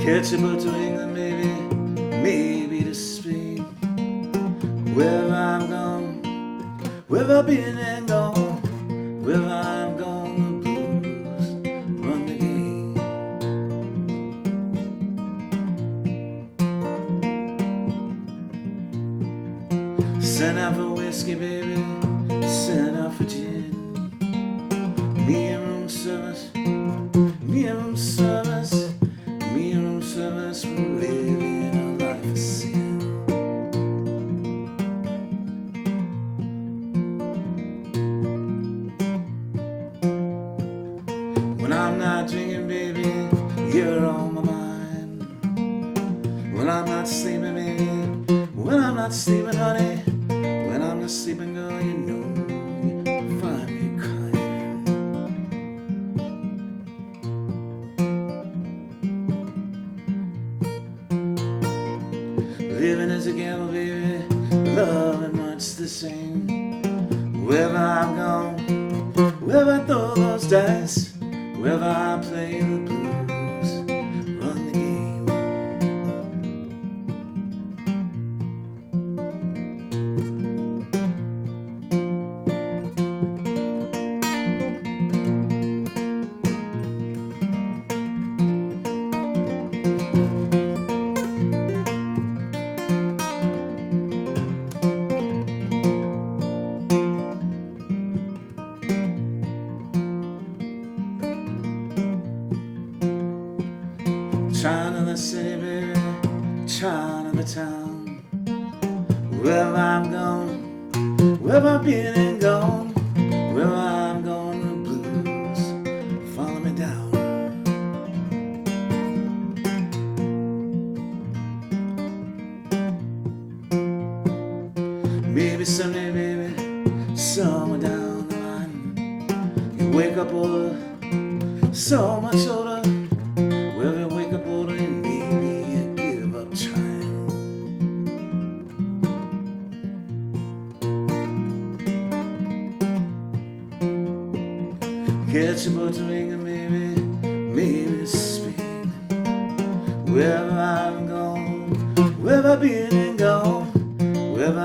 Catch a boat to England, maybe to Spain. Wherever I'm gone, wherever I've been and gone, wherever I'm gone, the blues run the game. Send out for whiskey, baby, send out for gin. Me and room service, me and room service, me and room service, we're living a life of sin. When I'm not drinking, baby, you're on my mind. When I'm not sleeping, baby, when I'm not sleeping, honey, when I'm not sleeping, girl, you know you find me crying. Living is a gamble, baby, loving much the same. Wherever I'm gone, wherever I throw those dice, wherever I play the blues, run the game. China the city, baby, China the town. Wherever I'm gone, wherever I've been and gone, wherever I'm gone, the blues follow me down. Maybe someday, baby, somewhere down the line, you wake up older, so much older. Well, you wake up older and maybe you give up trying. Catch a boat to England, maybe to Spain. Wherever I'm gone, wherever I've been and gone, wherever